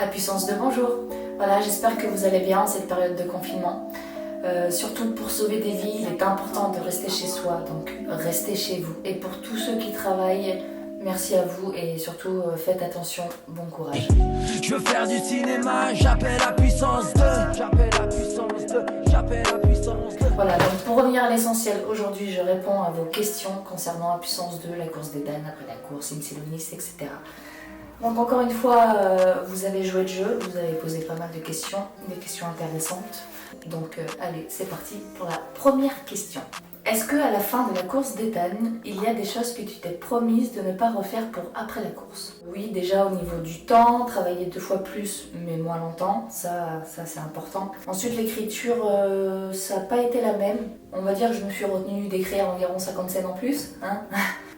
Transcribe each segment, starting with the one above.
À puissance de bonjour. Voilà, j'espère que vous allez bien en cette période de confinement. Surtout pour sauver des vies, il est important de rester chez soi, donc restez chez vous. Et pour tous ceux qui travaillent, merci à vous et surtout faites attention, bon courage. Je veux faire du cinéma, j'appelle la puissance 2. J'appelle la puissance 2, j'appelle la puissance 2. Voilà, donc pour revenir à l'essentiel, aujourd'hui je réponds à vos questions concernant la puissance 2, la course des dames, après la course, Insilonis, etc. Donc encore une fois, vous avez joué le jeu, vous avez posé pas mal de questions, des questions intéressantes. Donc allez, c'est parti pour la première question. Est-ce qu'à la fin de la course d'Ethan, il y a des choses que tu t'es promise de ne pas refaire pour après la course? Oui, déjà au niveau du temps, travailler 2 fois plus mais moins longtemps, ça c'est important. Ensuite l'écriture, ça n'a pas été la même. On va dire que je me suis retenue d'écrire environ 50 scènes en plus, hein.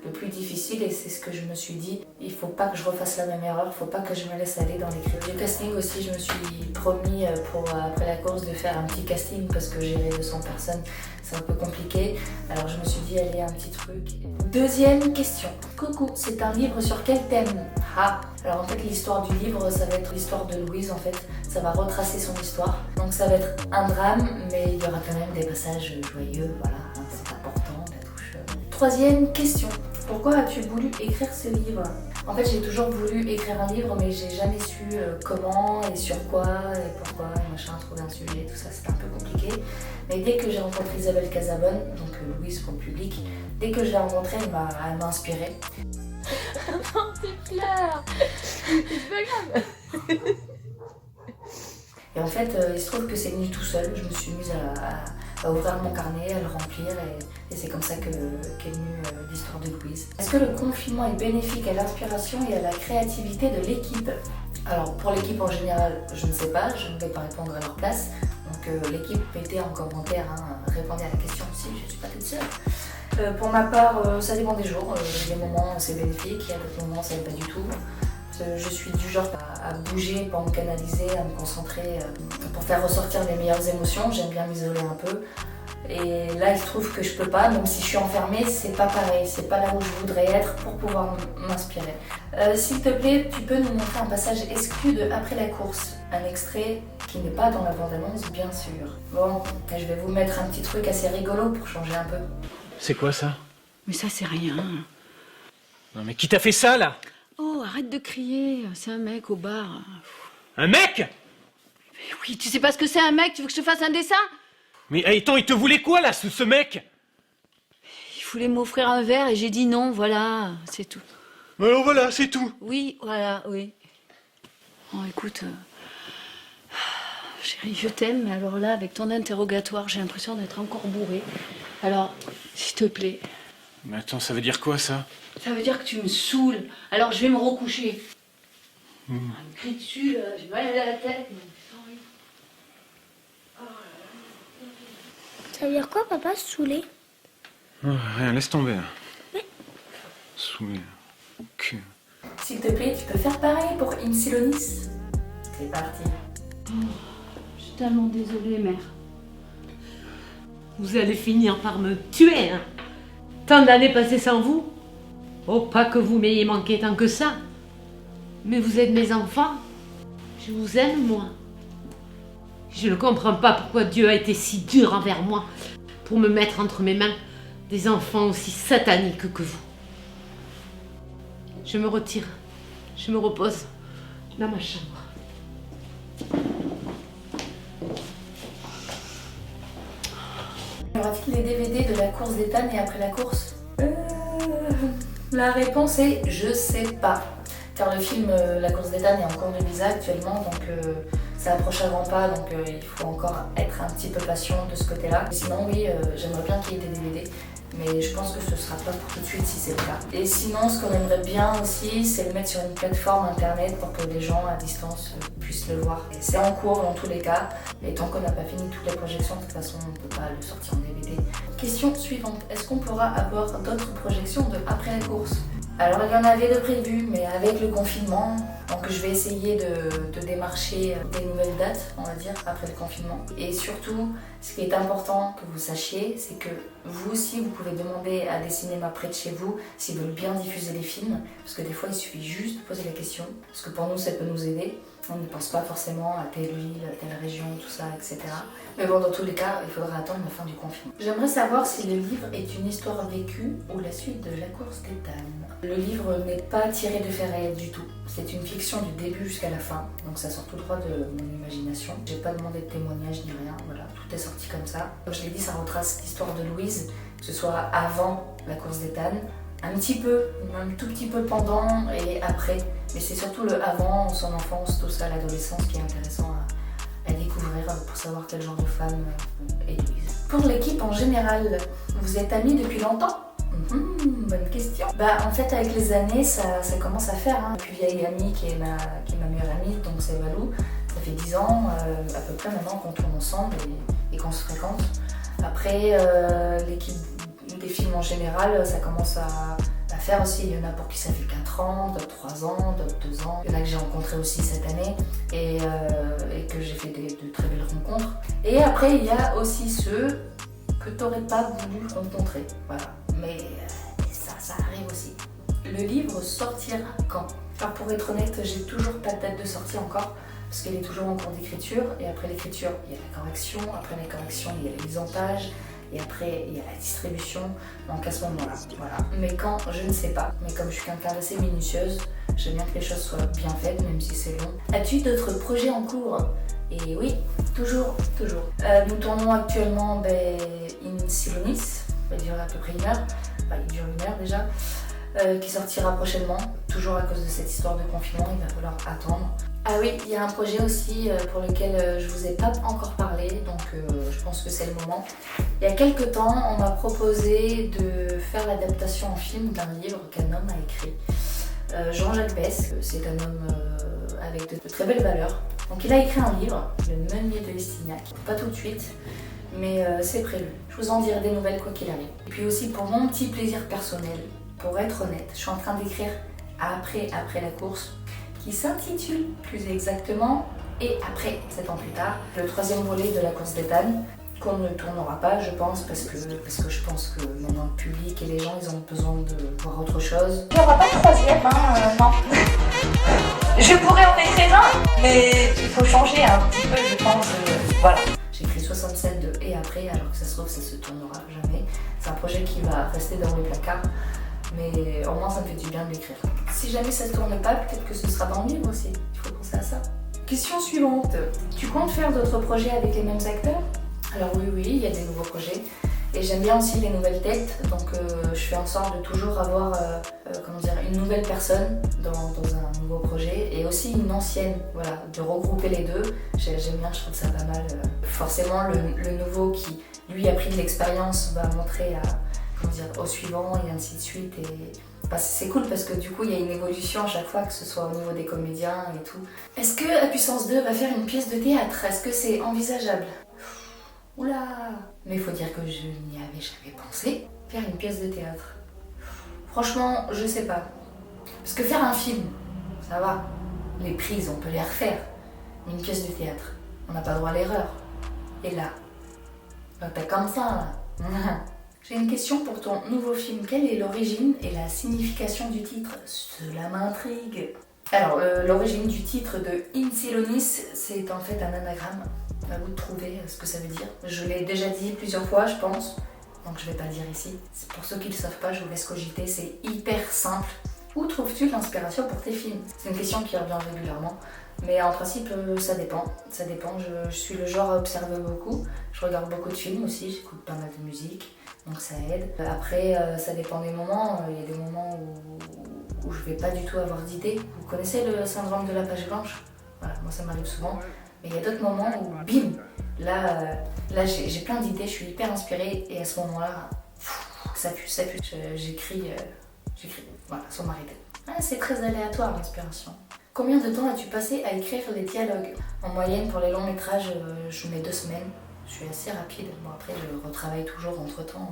Le plus difficile, et c'est ce que je me suis dit, il faut pas que je refasse la même erreur, faut pas que je me laisse aller dans l'écriture. Le casting aussi, je me suis promis pour après la course de faire un petit casting parce que gérer 200 personnes, c'est un peu compliqué. Alors je me suis dit, allez, un petit truc. Deuxième question. Coucou, c'est un livre sur quel thème? Ah, alors en fait l'histoire du livre, ça va être l'histoire de Louise en fait. Ça va retracer son histoire. Donc ça va être un drame, mais il y aura quand même des passages joyeux, voilà, hein, c'est important, la touche. Troisième question. Pourquoi as-tu voulu écrire ce livre? En fait, j'ai toujours voulu écrire un livre, mais j'ai jamais su comment et sur quoi et pourquoi, et machin, trouver un sujet, tout ça, c'était un peu compliqué. Mais dès que j'ai rencontré Isabelle Casabonne, donc Louise pour le public, dès que je l'ai rencontrée, elle m'a inspirée. Non, tu pleures. C'est pas grave. Et en fait, il se trouve que c'est venu tout seul. Je me suis mise à ouvrir mon carnet, à le remplir, et c'est comme ça qu'est venue l'histoire de Louise. Est-ce que le confinement est bénéfique à l'inspiration et à la créativité de l'équipe? Alors pour l'équipe en général, je ne sais pas, je ne vais pas répondre à leur place. Donc l'équipe, mettez en commentaire, hein, répondez à la question aussi, je ne suis pas toute seule. Pour ma part, ça dépend des jours. Il y a des moments où c'est bénéfique, il y a d'autres moments où ça n'est pas du tout. Je suis du genre à bouger pour me canaliser, à me concentrer, pour faire ressortir les meilleures émotions. J'aime bien m'isoler un peu. Et là, il se trouve que je peux pas, même si je suis enfermée, c'est pas pareil. C'est pas là où je voudrais être pour pouvoir m'inspirer. S'il te plaît, tu peux nous montrer un passage exclu de Après la course. Un extrait qui n'est pas dans la bande-annonce, bien sûr. Bon, je vais vous mettre un petit truc assez rigolo pour changer un peu. C'est quoi ça? Mais ça, c'est rien. Non mais qui t'a fait ça là? Oh, arrête de crier. C'est un mec au bar. Un mec? Mais oui, tu sais pas ce que c'est un mec? Tu veux que je te fasse un dessin? Mais attends, il te voulait quoi là, ce mec? Il voulait m'offrir un verre et j'ai dit non, voilà, c'est tout. Alors voilà, c'est tout. Oui, voilà, oui. Oh, écoute, chérie, je t'aime, mais alors là, avec ton interrogatoire, j'ai l'impression d'être encore bourrée. Alors, s'il te plaît. Mais attends, ça veut dire quoi ça? Ça veut dire que tu me saoules. Alors, je vais me recoucher. Ah, me crie dessus, là, j'ai mal à la tête. Ça veut dire quoi, papa, se saouler? Oh, rien, laisse tomber. Mais- Saoulé. Ok. S'il te plaît, tu peux faire pareil pour Insilonis? C'est parti. Je suis tellement désolée, mère. Vous allez finir par me tuer, hein. Tant d'années passées sans vous. Oh, pas que vous m'ayez manqué tant que ça. Mais vous êtes mes enfants. Je vous aime, moi. Je ne comprends pas pourquoi Dieu a été si dur envers moi pour me mettre entre mes mains des enfants aussi sataniques que vous. Je me retire. Je me repose dans ma chambre. Y aura-t-il des DVD de la course d'Ethan et après la course? La réponse est je sais pas. Car le film La course d'Ethan est en cours de visa actuellement, donc ça approche à grands pas, donc il faut encore être un petit peu patient de ce côté-là. Sinon oui, j'aimerais bien qu'il y ait des DVD, mais je pense que ce sera pas pour tout de suite si c'est le cas. Et sinon, ce qu'on aimerait bien aussi, c'est le mettre sur une plateforme internet pour que les gens à distance puissent le voir. Et c'est en cours dans tous les cas, et tant qu'on n'a pas fini toutes les projections, de toute façon on ne peut pas le sortir en DVD. Question suivante, est-ce qu'on pourra avoir d'autres projections de après la course? Alors il y en avait de prévues, mais avec le confinement, donc je vais essayer de démarcher des nouvelles dates, on va dire, après le confinement. Et surtout, ce qui est important que vous sachiez, c'est que vous aussi, vous pouvez demander à des cinémas près de chez vous s'ils veulent bien diffuser les films, parce que des fois, il suffit juste de poser la question, parce que pour nous, ça peut nous aider. On ne pense pas forcément à telle ville, à telle région, tout ça, etc. Mais bon, dans tous les cas, il faudra attendre la fin du confinement. J'aimerais savoir si le livre est une histoire vécue ou la suite de La course des dames. Le livre n'est pas tiré de faits réels du tout. C'est une fiction du début jusqu'à la fin, donc ça sort tout droit de mon imagination. J'ai pas demandé de témoignage ni rien, voilà, tout est sorti comme ça. Comme je l'ai dit, ça retrace l'histoire de Louise, que ce soit avant La course des dames, un petit peu, un tout petit peu pendant et après. Mais c'est surtout le avant, son enfance, tout ça, l'adolescence qui est intéressant à découvrir pour savoir quel genre de femme est Louise. Pour l'équipe en général, vous êtes amis depuis longtemps ? Bonne question. En fait, avec les années, ça commence à faire. La plus vieille amie qui est ma meilleure amie, donc c'est Valou. Ça fait 10 ans à peu près maintenant qu'on tourne ensemble et qu'on se fréquente. Après, l'équipe des films en général, ça commence à faire aussi. Il y en a pour qui ça fait 4 ans, d'autres 3 ans, d'autres 2 ans. Il y en a que j'ai rencontré aussi cette année et que j'ai fait de très belles rencontres. Et après, il y a aussi ceux que tu n'aurais pas voulu rencontrer. Voilà. Mais ça arrive aussi. Le livre sortira quand ? Alors pour être honnête, j'ai toujours pas de date de sortie encore parce qu'elle est toujours en cours d'écriture et après l'écriture, il y a la correction, après la correction, il y a la mise en page. Et après, il y a la distribution, donc à ce moment-là, voilà. Mais quand, je ne sais pas. Mais comme je suis quelqu'un d'assez minutieuse, j'aime bien que les choses soient bien faites, même si c'est long. As-tu d'autres projets en cours ? Et oui, toujours. Nous tournons actuellement In Silonis, il va durer à peu près 1 heure. Il dure 1 heure déjà, qui sortira prochainement. Toujours à cause de cette histoire de confinement, il va falloir attendre. Ah oui, il y a un projet aussi pour lequel je vous ai pas encore parlé, donc je pense que c'est le moment. Il y a quelques temps, on m'a proposé de faire l'adaptation en film d'un livre qu'un homme a écrit. Jean-Jacques Bess, c'est un homme avec de très belles valeurs. Donc il a écrit un livre, Le Meunier de Lestignac. Pas tout de suite, mais c'est prévu. Je vous en dirai des nouvelles quoi qu'il arrive. Et puis aussi pour mon petit plaisir personnel, pour être honnête, je suis en train d'écrire après la course, qui s'intitule plus exactement Et après, 7 ans plus tard, le 3e volet de La course des dames, qu'on ne tournera pas, je pense, parce que je pense que maintenant le public et les gens, ils ont besoin de voir autre chose. Il n'y aura pas de 3e, non. Je pourrais en écrire un, mais il faut changer un petit peu, je pense. Voilà. J'ai écrit 67 de Et après, alors que ça se trouve, ça se tournera jamais. C'est un projet qui va rester dans le placard, mais au moins ça me fait du bien de l'écrire. Si jamais ça se tourne pas, peut-être que ce sera dans le livre aussi. Il faut penser à ça. Question suivante. Tu comptes faire d'autres projets avec les mêmes acteurs ? Alors oui, il y a des nouveaux projets. Et j'aime bien aussi les nouvelles têtes, donc je fais en sorte de toujours avoir une nouvelle personne dans un nouveau projet et aussi une ancienne, voilà, de regrouper les deux. J'aime bien, je trouve ça pas mal. Forcément, le nouveau qui, lui, a pris de l'expérience va montrer au suivant et ainsi de suite. C'est cool parce que du coup, il y a une évolution à chaque fois, que ce soit au niveau des comédiens et tout. Est-ce que La Puissance 2 va faire une pièce de théâtre ? Est-ce que c'est envisageable ? Oula! Mais il faut dire que je n'y avais jamais pensé. Faire une pièce de théâtre. Franchement, je sais pas. Parce que faire un film, ça va. Les prises, on peut les refaire. Mais une pièce de théâtre, on n'a pas droit à l'erreur. Et là, t'as comme ça, là. J'ai une question pour ton nouveau film. Quelle est l'origine et la signification du titre ? Cela m'intrigue. Alors, l'origine du titre de In Silonis, c'est en fait un anagramme. À vous de trouver ce que ça veut dire. Je l'ai déjà dit plusieurs fois, je pense, donc je vais pas le dire ici. C'est pour ceux qui ne le savent pas, je vous laisse cogiter, c'est hyper simple. Où trouves-tu l'inspiration pour tes films ? C'est une question qui revient régulièrement, mais en principe, ça dépend. Ça dépend, je suis le genre à observer beaucoup. Je regarde beaucoup de films aussi, j'écoute pas mal de musique, donc ça aide. Après, ça dépend des moments. Il y a des moments où je vais pas du tout avoir d'idée. Vous connaissez le syndrome de la page blanche ? Voilà, moi ça m'arrive souvent. Mais il y a d'autres moments où, bim, là j'ai plein d'idées, je suis hyper inspirée et à ce moment-là, ça pue. J'écris, voilà, sans m'arrêter. C'est très aléatoire l'inspiration. Combien de temps as-tu passé à écrire les dialogues ? En moyenne, pour les longs métrages, je mets 2 semaines. Je suis assez rapide. Bon, après, je retravaille toujours entre-temps.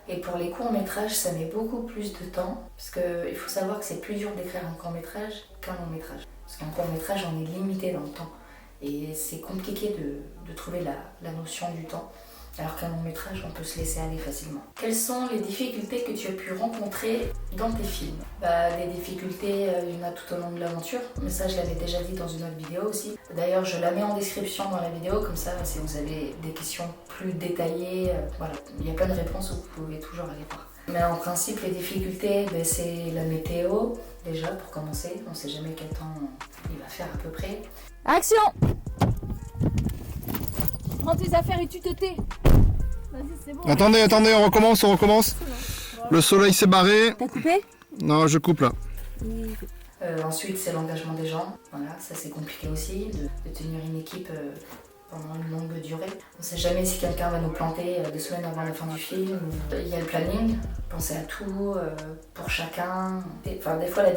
Et pour les courts métrages, ça met beaucoup plus de temps. Parce qu'il faut savoir que c'est plus dur d'écrire un court métrage qu'un long métrage. Parce qu'un court métrage, on est limité dans le temps. Et c'est compliqué de trouver la notion du temps. Alors qu'un long métrage, on peut se laisser aller facilement. Quelles sont les difficultés que tu as pu rencontrer dans tes films? Des difficultés, il y en a tout au long de l'aventure, mais ça je l'avais déjà dit dans une autre vidéo aussi. D'ailleurs je la mets en description dans la vidéo, comme ça si vous avez des questions plus détaillées, voilà, il y a plein de réponses, vous pouvez toujours aller voir. Mais en principe les difficultés, c'est la météo, déjà pour commencer, on ne sait jamais quel temps il va faire à peu près. Action! Prends tes affaires et tu te tais. Vas-y, c'est bon. Attendez, on recommence. Le soleil s'est barré. T'as coupé? Non, je coupe là. Ensuite, c'est l'engagement des gens. Voilà, ça c'est compliqué aussi, de tenir une équipe pendant une longue durée. On ne sait jamais si quelqu'un va nous planter 2 semaines avant la fin du film. Il y a le planning, penser à tout pour chacun. Enfin, des fois la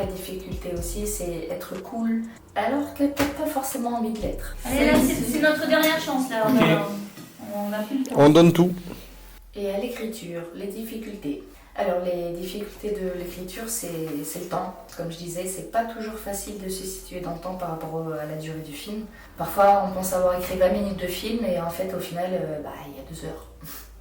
difficulté aussi, c'est être cool, alors que t'as pas forcément envie de l'être. Allez, là, c'est notre dernière chance, là. On a plus le temps. On donne tout. Et à l'écriture, les difficultés. Alors les difficultés de l'écriture, c'est le temps. Comme je disais, c'est pas toujours facile de se situer dans le temps par rapport à la durée du film. Parfois, on pense avoir écrit 20 minutes de film et en fait, au final, il y a 2 heures.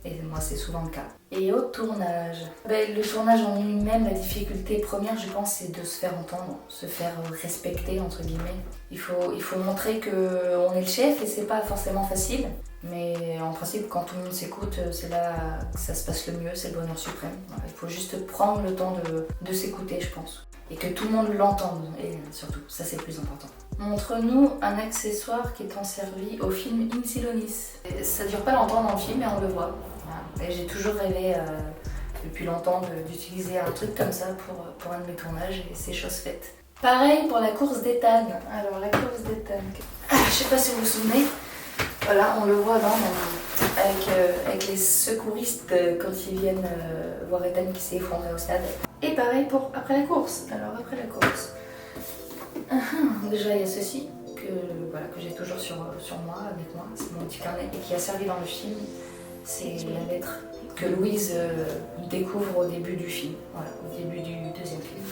Et moi, c'est souvent le cas. Et au tournage, le tournage en lui-même, la difficulté première, je pense, c'est de se faire entendre, se faire respecter, entre guillemets. Il faut montrer qu'on est le chef et c'est pas forcément facile. Mais en principe, quand tout le monde s'écoute, c'est là que ça se passe le mieux, c'est le bonheur suprême. Voilà, il faut juste prendre le temps de s'écouter, je pense. Et que tout le monde l'entende, et surtout, ça c'est le plus important. Montre-nous un accessoire qui t'en servi au film Insilonis. Ça dure pas longtemps dans le film, mais on le voit. Voilà. Et j'ai toujours rêvé depuis longtemps d'utiliser un truc comme ça pour un de mes tournages, et c'est chose faite. Pareil pour la course d'Ethan. Alors la course d'Ethan, je sais pas si vous vous souvenez, voilà, on le voit avec les secouristes quand ils viennent voir Ethan qui s'est effondré au stade. Et pareil pour après la course. Alors après la course, déjà il y a ceci que j'ai toujours sur moi, avec moi, c'est mon petit carnet et qui a servi dans le film. C'est la lettre que Louise découvre au début du film, voilà, au début du 2e film.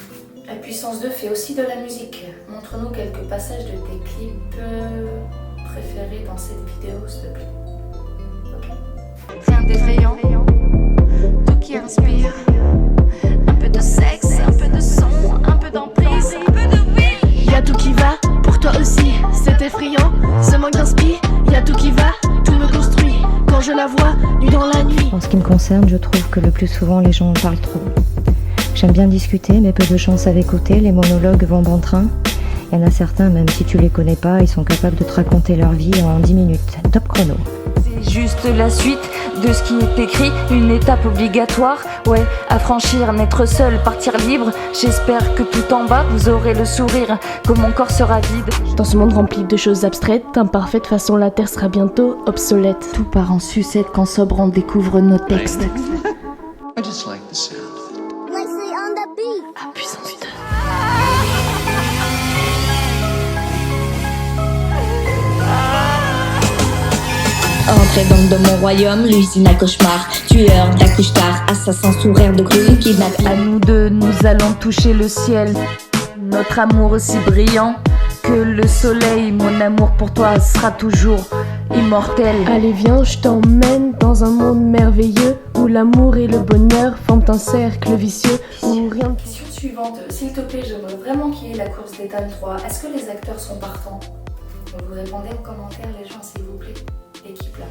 La puissance 2 fait aussi de la musique. Montre-nous quelques passages de tes clips préférés dans cette vidéo, s'il te plaît. Ok. Rien d'effrayant, tout qui inspire. Un peu de sexe, un peu de son, un peu d'emprise, un peu de oui. Y'a tout qui va, pour toi aussi, c'est effrayant. Ce manque d'inspi, y'a tout qui va, tout me construit. Quand je la vois, nue dans la nuit. En ce qui me concerne, je trouve que le plus souvent les gens parlent trop. J'aime bien discuter, mais peu de chance à écouter, les monologues vont bon train. Il y en a certains, même si tu les connais pas, ils sont capables de te raconter leur vie en 10 minutes. Top chrono. C'est juste la suite de ce qui est écrit, une étape obligatoire, ouais, à franchir, n'être seul, partir libre. J'espère que tout en bas, vous aurez le sourire, que mon corps sera vide. Dans ce monde rempli de choses abstraites, imparfaites, façon la terre sera bientôt obsolète. Tout part en sucette quand sobre on découvre nos textes. I just like the sound. À puissance 2. Entrez donc dans mon royaume, l'usine à cauchemar. Tueur d'accouche tard, assassin sourire de clown qui n'a À nous deux, nous allons toucher le ciel. Notre amour aussi brillant que le soleil. Mon amour pour toi sera toujours immortel. Allez viens, je t'emmène dans un monde merveilleux où l'amour et le bonheur forment un cercle vicieux où rien... Question suivante, s'il te plaît, j'aimerais vraiment qu'il y ait la course d'Ethan 3. Est-ce que les acteurs sont partants? Vous répondez en commentaire les gens s'il vous plaît. L'équipe là,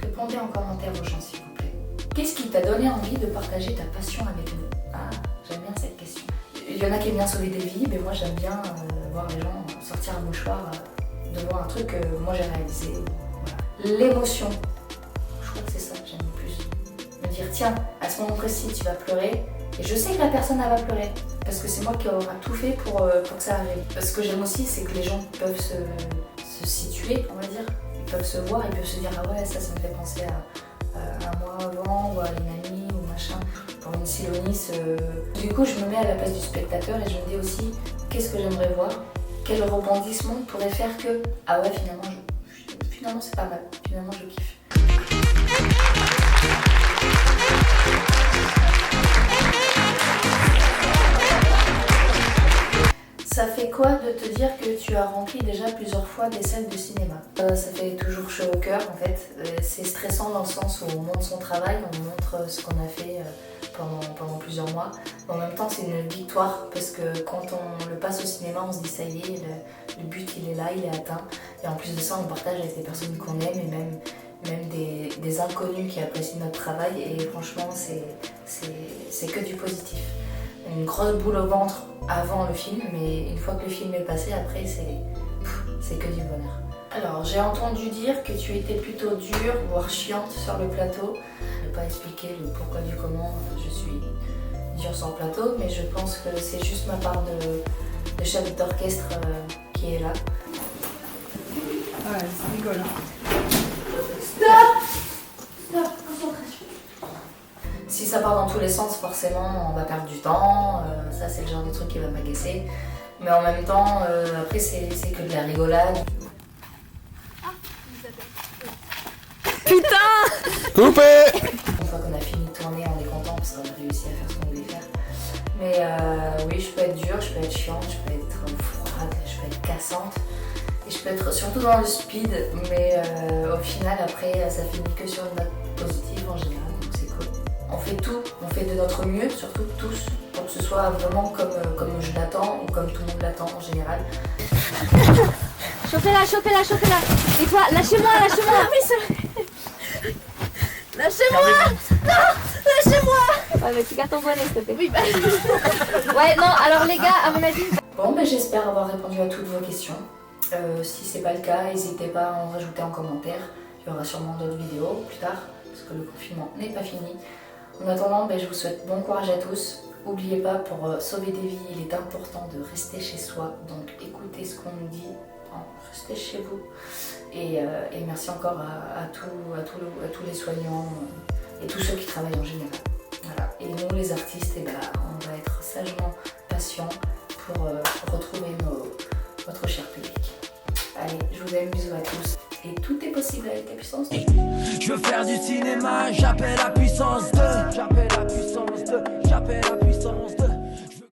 répondez en commentaire aux gens s'il vous plaît. Qu'est-ce qui t'a donné envie de partager ta passion avec nous? Ah, j'aime bien cette question. Il y en a qui aiment bien sauver des vies, mais moi j'aime bien voir les gens sortir un mouchoir devant un truc que moi j'ai réalisé. Voilà. L'émotion, je crois que c'est ça que j'aime le plus. Me dire tiens, à ce moment précis tu vas pleurer, et je sais que la personne elle va pleurer, parce que c'est moi qui aura tout fait pour que ça arrive. Ce que j'aime aussi, c'est que les gens peuvent se situer, on va dire. Ils peuvent se voir, ils peuvent se dire ah ouais ça me fait penser à moi avant ou à une amie ou machin. Pour une Insilonis, du coup je me mets à la place du spectateur et je me dis aussi qu'est-ce que j'aimerais voir, quel rebondissement pourrait faire que ah ouais finalement c'est pas mal, finalement je kiffe. Ça fait quoi de te dire que tu as rempli déjà plusieurs fois des salles de cinéma? Ça fait toujours chaud au cœur en fait. C'est stressant dans le sens où on montre son travail, on montre ce qu'on a fait pendant plusieurs mois. Mais en même temps, c'est une victoire parce que quand on le passe au cinéma, on se dit ça y est, le but il est là, il est atteint. Et en plus de ça, on le partage avec des personnes qu'on aime et même des inconnus qui apprécient notre travail. Et franchement, c'est que du positif. Une grosse boule au ventre avant le film, mais une fois que le film est passé, après c'est que du bonheur. Alors j'ai entendu dire que tu étais plutôt dure, voire chiante sur le plateau. Je ne vais pas expliquer le pourquoi du comment je suis dure sur le plateau, mais je pense que c'est juste ma part de chef d'orchestre qui est là. Ouais, c'est rigolant. Stop, concentration. Si ça part dans tous les sens, forcément, on va perdre du temps. Ça, c'est le genre de truc qui va m'agacer. Mais en même temps, après, c'est que de la rigolade. Putain! Coupé! Une fois qu'on a fini de tourner, on est content parce qu'on a réussi à faire ce qu'on voulait faire. Mais oui, je peux être dure, je peux être chiante, je peux être froide, je peux être cassante. Et je peux être surtout dans le speed. Mais au final, après, ça finit que sur une note positive en général. On fait tout, on fait de notre mieux, surtout tous, pour que ce soit vraiment comme je l'attends ou comme tout le monde l'attend en général. Chopez-la, chopez-la, chopez-la. Et toi, lâchez-moi, lâchez-moi. Ah oui, c'est vrai. Lâchez-moi. Non, lâchez-moi. Ouais, mais tu gardes ton bonnet, s'il te plaît. Oui, bah. Ouais, non, alors les gars, à mon avis... Bon, ben j'espère avoir répondu à toutes vos questions. Si c'est pas le cas, n'hésitez pas à en rajouter en commentaire. Il y aura sûrement d'autres vidéos plus tard, parce que le confinement n'est pas fini. En attendant, je vous souhaite bon courage à tous. N'oubliez pas, pour sauver des vies, il est important de rester chez soi. Donc écoutez ce qu'on nous dit, restez chez vous. Et merci encore à tous les soignants et tous ceux qui travaillent en général. Voilà. Et nous, les artistes, on va être sagement patients pour retrouver votre cher public. Allez, je vous aime, bisous à tous. Et tout est possible avec la puissance 2. Je veux faire du cinéma, j'appelle la puissance 2.